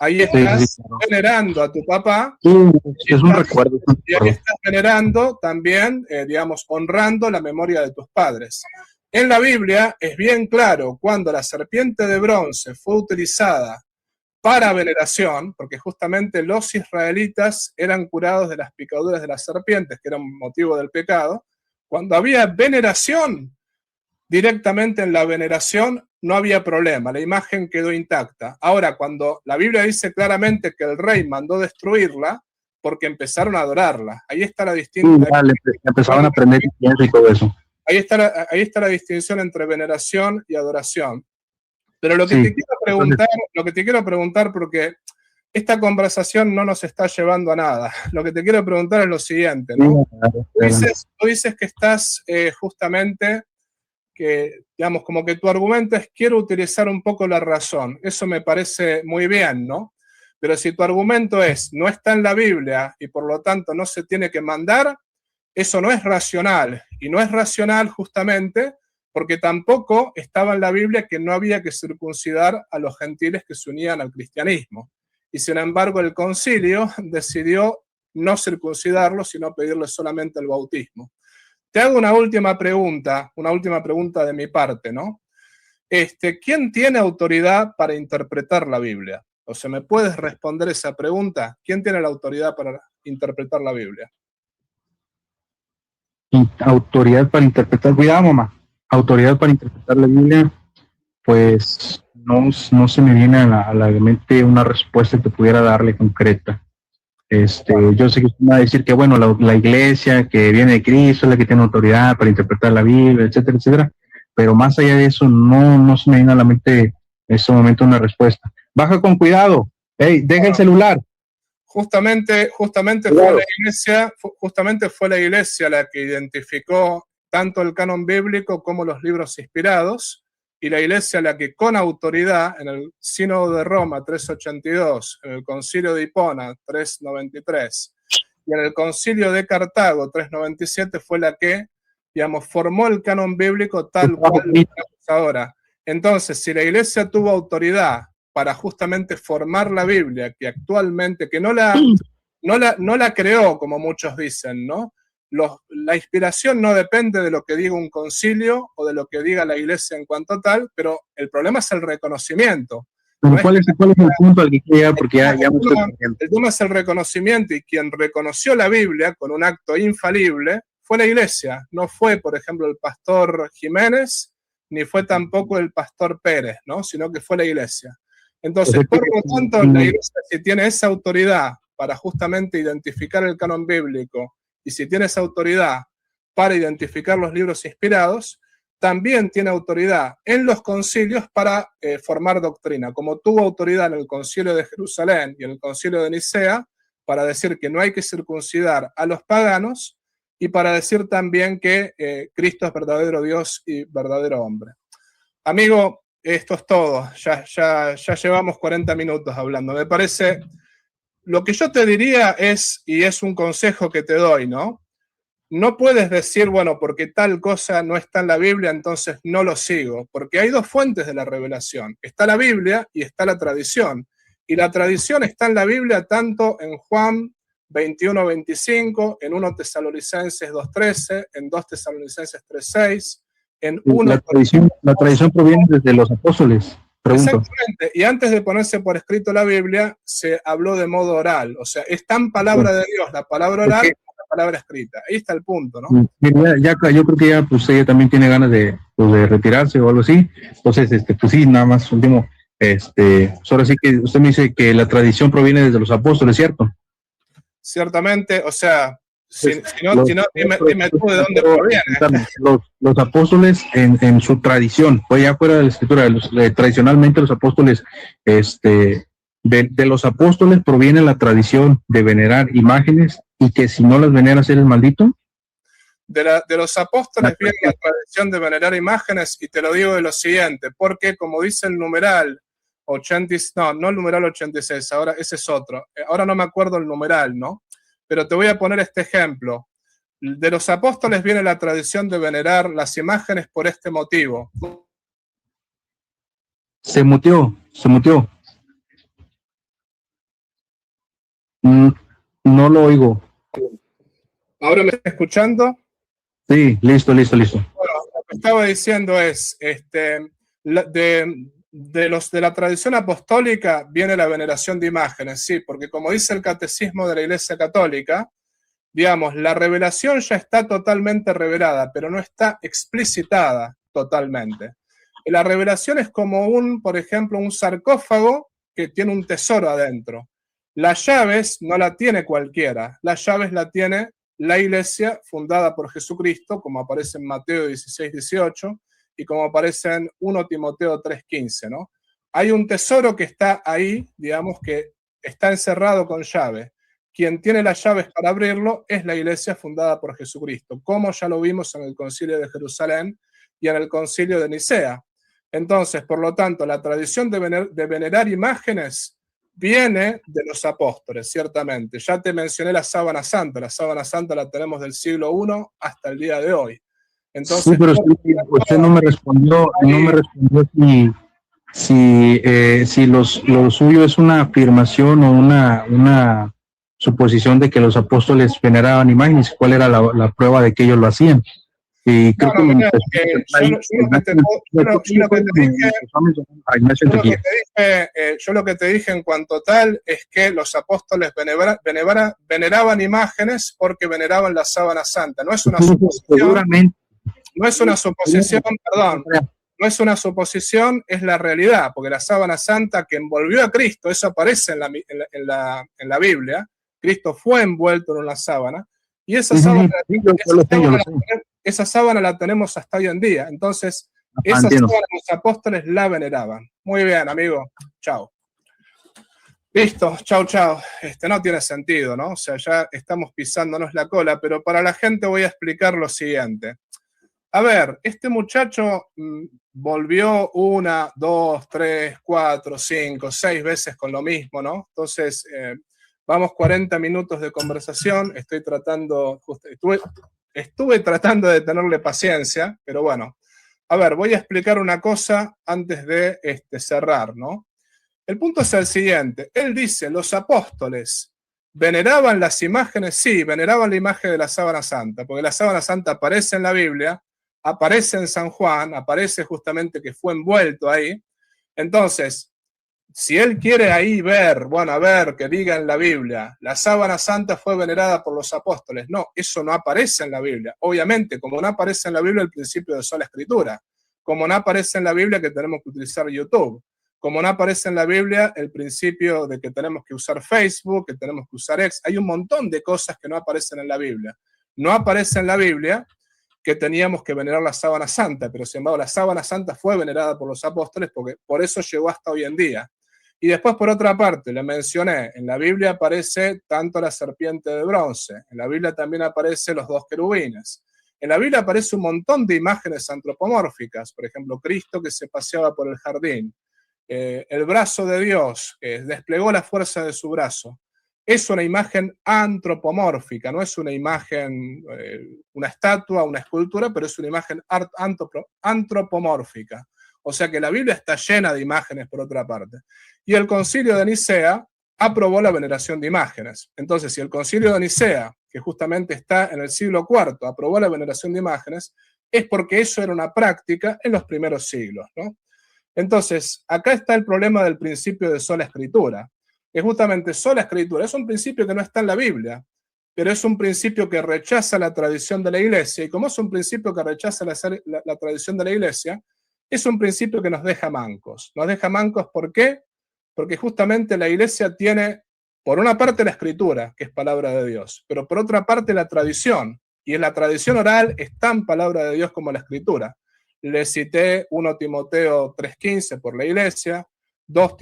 Ahí estás venerando a tu papá. Es un recuerdo. Y ahí estás venerando también, digamos, honrando la memoria de tus padres. En la Biblia es bien claro cuando la serpiente de bronce fue utilizada para veneración, porque justamente los israelitas eran curados de las picaduras de las serpientes, que eran motivo del pecado. Cuando había veneración, directamente en la veneración no había problema, la imagen quedó intacta. Ahora, cuando la Biblia dice claramente que el rey mandó destruirla, porque empezaron a adorarla, ahí está la distinción. Empezaron a aprender y todo eso. Ahí está la distinción entre veneración y adoración. Pero lo que te quiero preguntar, porque esta conversación no nos está llevando a nada, lo que te quiero preguntar es lo siguiente, ¿no? Tú dices que estás justamente, que digamos, como que tu argumento es quiero utilizar un poco la razón. Eso me parece muy bien, ¿no? Pero si tu argumento es no está en la Biblia y por lo tanto no se tiene que mandar, eso no es racional. Y no es racional justamente porque tampoco estaba en la Biblia que no había que circuncidar a los gentiles que se unían al cristianismo. Y sin embargo el concilio decidió no circuncidarlos, sino pedirles solamente el bautismo. Te hago una última pregunta de mi parte, ¿no? ¿Quién tiene autoridad para interpretar la Biblia? O sea, ¿me puedes responder esa pregunta? ¿Quién tiene la autoridad para interpretar la Biblia? Autoridad para interpretar, cuidado mamá, autoridad para interpretar la Biblia, pues no se me viene a la mente una respuesta que pudiera darle concreta. Yo sé que usted me va a decir que bueno, la iglesia que viene de Cristo es la que tiene autoridad para interpretar la Biblia, etcétera, etcétera, pero más allá de eso no se me viene a la mente en este momento una respuesta. Baja con cuidado, deja el celular. Justamente fue la iglesia la que identificó tanto el canon bíblico como los libros inspirados, y la iglesia la que con autoridad en el Sínodo de Roma 382, en el Concilio de Hipona 393 y en el Concilio de Cartago 397 fue la que, digamos, formó el canon bíblico tal cual lo tenemos ahora. Entonces, si la iglesia tuvo autoridad para justamente formar la Biblia, que actualmente, que no la creó, como muchos dicen, ¿no? La inspiración no depende de lo que diga un concilio o de lo que diga la iglesia en cuanto tal, pero el problema es el reconocimiento. Pero ¿cuál es el punto al que quiera? Porque el tema es el reconocimiento, y quien reconoció la Biblia con un acto infalible fue la iglesia, no fue, por ejemplo, el pastor Jiménez, ni fue tampoco el pastor Pérez, ¿no? Sino que fue la iglesia. Entonces, por lo tanto, la iglesia, si tiene esa autoridad para justamente identificar el canon bíblico, y si tiene esa autoridad para identificar los libros inspirados, también tiene autoridad en los concilios para formar doctrina, como tuvo autoridad en el concilio de Jerusalén y en el concilio de Nicea, para decir que no hay que circuncidar a los paganos, y para decir también que Cristo es verdadero Dios y verdadero hombre. Amigo, esto es todo. Ya llevamos 40 minutos hablando. Me parece, lo que yo te diría es, y es un consejo que te doy, ¿no? No puedes decir, bueno, porque tal cosa no está en la Biblia, entonces no lo sigo, porque hay dos fuentes de la revelación. Está la Biblia y está la tradición. Y la tradición está en la Biblia tanto en Juan 21:25, en 1 Tesalonicenses 2:13, en 2 Tesalonicenses 3:6, en 1... La tradición proviene desde los apóstoles, pregunto. Exactamente, y antes de ponerse por escrito la Biblia, se habló de modo oral, o sea, es tan palabra de Dios, la palabra oral, como la palabra escrita. Ahí está el punto, ¿no? Ya, yo creo que ya, pues ella también tiene ganas de retirarse o algo así, entonces, pues sí, nada más, último, ahora sí que usted me dice que la tradición proviene desde los apóstoles, ¿cierto? Ciertamente, o sea, si no, dime tú de dónde proviene. Los apóstoles en su tradición, pues ya fuera de la escritura, tradicionalmente los apóstoles, de los apóstoles proviene la tradición de venerar imágenes y que si no las veneras eres maldito. De los apóstoles viene la tradición de venerar imágenes, y te lo digo de lo siguiente, porque como dice el numeral 86, no el numeral 86, ahora ese es otro, ahora no me acuerdo el numeral, ¿no? Pero te voy a poner este ejemplo. De los apóstoles viene la tradición de venerar las imágenes por este motivo. Se muteó. No lo oigo. ¿Ahora me está escuchando? Sí, listo. Bueno, lo que estaba diciendo es, de la tradición apostólica viene la veneración de imágenes, sí, porque como dice el Catecismo de la Iglesia Católica, digamos, la revelación ya está totalmente revelada, pero no está explicitada totalmente. Y la revelación es como por ejemplo, un sarcófago que tiene un tesoro adentro. Las llaves no la tiene cualquiera, las llaves la tiene la Iglesia fundada por Jesucristo, como aparece en Mateo 16:18 y como aparece en 1 Timoteo 3:15, ¿no? Hay un tesoro que está ahí, digamos, que está encerrado con llave. Quien tiene las llaves para abrirlo es la Iglesia fundada por Jesucristo, como ya lo vimos en el Concilio de Jerusalén y en el Concilio de Nicea. Entonces, por lo tanto, la tradición de venerar imágenes viene de los apóstoles, ciertamente. Ya te mencioné la sábana santa la tenemos del siglo I hasta el día de hoy. Entonces, sí, pero usted no me respondió si lo suyo es una afirmación o una suposición de que los apóstoles veneraban imágenes. ¿Cuál era la prueba de que ellos lo hacían? Y creo yo lo que te dije en cuanto tal es que los apóstoles veneraban imágenes porque veneraban la sábana santa. No es una suposición. No es una suposición, perdón. No es una suposición, es la realidad, porque la sábana santa que envolvió a Cristo, eso aparece en la Biblia. Cristo fue envuelto en una sábana, y esa sábana la tenemos hasta hoy en día. Entonces, esa sábana los apóstoles la veneraban. Muy bien, amigo. Chao. Listo, chao. No tiene sentido, ¿no? O sea, ya estamos pisándonos la cola, pero para la gente voy a explicar lo siguiente. A ver, este muchacho volvió 1, 2, 3, 4, 5, 6 veces con lo mismo, ¿no? Entonces, vamos 40 minutos de conversación, estuve tratando de tenerle paciencia, pero bueno. A ver, voy a explicar una cosa antes de cerrar, ¿no? El punto es el siguiente. Él dice, los apóstoles veneraban las imágenes, sí, veneraban la imagen de la sábana santa, porque la sábana santa aparece en la Biblia, aparece en San Juan, aparece justamente que fue envuelto ahí. Entonces, si él quiere ahí ver, bueno, a ver, que diga en la Biblia, la sábana santa fue venerada por los apóstoles. No, eso no aparece en la Biblia. Obviamente, como no aparece en la Biblia el principio de sola escritura, como no aparece en la Biblia que tenemos que utilizar YouTube, como no aparece en la Biblia el principio de que tenemos que usar Facebook, que tenemos que usar X, hay un montón de cosas que no aparecen en la Biblia. No aparece en la Biblia que teníamos que venerar la sábana santa, pero sin embargo la sábana santa fue venerada por los apóstoles porque por eso llegó hasta hoy en día. Y después, por otra parte, le mencioné, en la Biblia aparece tanto la serpiente de bronce, en la Biblia también aparecen los dos querubines. En la Biblia aparece un montón de imágenes antropomórficas, por ejemplo, Cristo que se paseaba por el jardín, el brazo de Dios, que desplegó la fuerza de su brazo. Es una imagen antropomórfica, no es una imagen, una estatua, una escultura, pero es una imagen antropomórfica. O sea que la Biblia está llena de imágenes, por otra parte. Y el Concilio de Nicea aprobó la veneración de imágenes. Entonces, si el Concilio de Nicea, que justamente está en el siglo IV, aprobó la veneración de imágenes, es porque eso era una práctica en los primeros siglos, ¿no? Entonces, acá está el problema del principio de sola escritura. Que justamente sola escritura es un principio que no está en la Biblia, pero es un principio que rechaza la tradición de la Iglesia. Y como es un principio que rechaza la tradición de la Iglesia, es un principio que nos deja mancos. Nos deja mancos, ¿por qué? Porque justamente la Iglesia tiene, por una parte, la Escritura, que es palabra de Dios, pero por otra parte, la tradición. Y en la tradición oral es tan palabra de Dios como la Escritura. Le cité 1 Timoteo 3:15 por la Iglesia, 2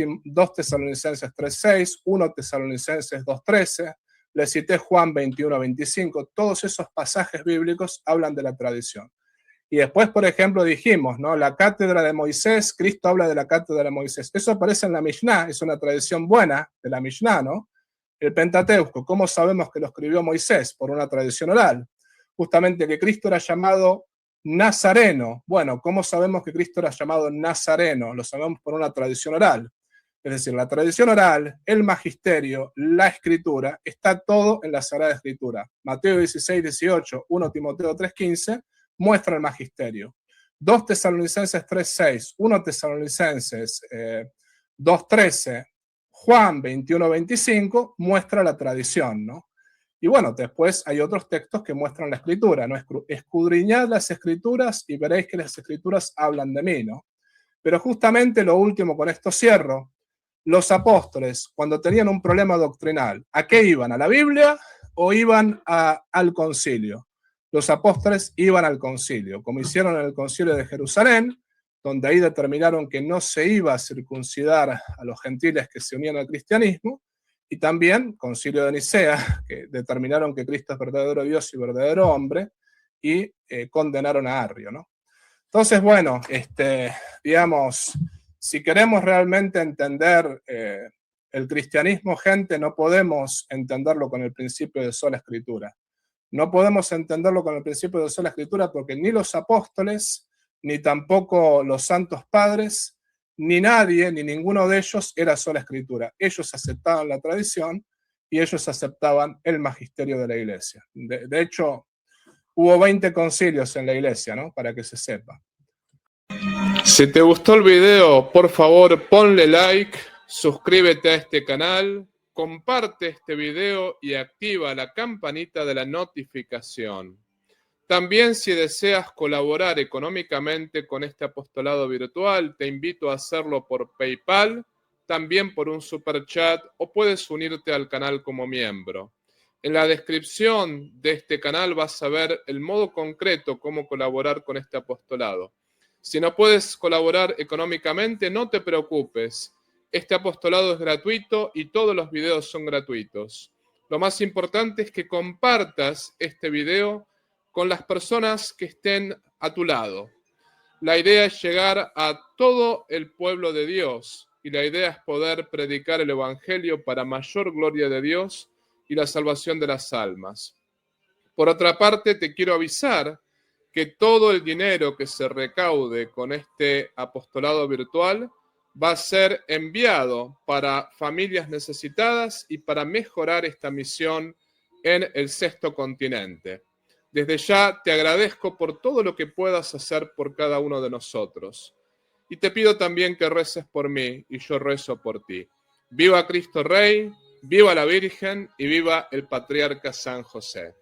Tesalonicenses 3:6, 1 Tesalonicenses 2:13, le cité Juan 21:25. Todos esos pasajes bíblicos hablan de la tradición. Y después, por ejemplo, dijimos, ¿no? La cátedra de Moisés, Cristo habla de la cátedra de Moisés. Eso aparece en la Mishnah, es una tradición buena de la Mishnah, ¿no? El Pentateuco, ¿cómo sabemos que lo escribió Moisés? Por una tradición oral. Justamente que Cristo era llamado Nazareno. Bueno, ¿cómo sabemos que Cristo era llamado Nazareno? Lo sabemos por una tradición oral. Es decir, la tradición oral, el magisterio, la escritura, está todo en la Sagrada Escritura. Mateo 16:18, 1 Timoteo 3:15, muestra el magisterio. 2 Tesalonicenses 3:6, 1 Tesalonicenses 2:13, Juan 21:25, muestra la tradición, ¿no? Y bueno, después hay otros textos que muestran la escritura, ¿no? Escudriñad las escrituras y veréis que las escrituras hablan de mí, ¿no? Pero justamente lo último, con esto cierro, los apóstoles, cuando tenían un problema doctrinal, ¿a qué iban? ¿A la Biblia o iban al concilio? Los apóstoles iban al concilio, como hicieron en el concilio de Jerusalén, donde ahí determinaron que no se iba a circuncidar a los gentiles que se unían al cristianismo, y también concilio de Nicea, que determinaron que Cristo es verdadero Dios y verdadero hombre, y condenaron a Arrio, ¿no? Entonces, bueno, digamos, si queremos realmente entender el cristianismo, gente, no podemos entenderlo con el principio de sola escritura. No podemos entenderlo con el principio de sola escritura porque ni los apóstoles, ni tampoco los santos padres, ni nadie, ni ninguno de ellos era sola escritura. Ellos aceptaban la tradición y ellos aceptaban el magisterio de la iglesia. De hecho, hubo 20 concilios en la iglesia, ¿no? Para que se sepa. Si te gustó el video, por favor, ponle like, suscríbete a este canal, comparte este video y activa la campanita de la notificación. También, si deseas colaborar económicamente con este apostolado virtual, te invito a hacerlo por PayPal, también por un super chat, o puedes unirte al canal como miembro. En la descripción de este canal vas a ver el modo concreto cómo colaborar con este apostolado. Si no puedes colaborar económicamente, no te preocupes. Este apostolado es gratuito y todos los videos son gratuitos. Lo más importante es que compartas este video con las personas que estén a tu lado. La idea es llegar a todo el pueblo de Dios y la idea es poder predicar el Evangelio para mayor gloria de Dios y la salvación de las almas. Por otra parte, te quiero avisar que todo el dinero que se recaude con este apostolado virtual va a ser enviado para familias necesitadas y para mejorar esta misión en el sexto continente. Desde ya te agradezco por todo lo que puedas hacer por cada uno de nosotros. Y te pido también que reces por mí y yo rezo por ti. Viva Cristo Rey, viva la Virgen y viva el Patriarca San José.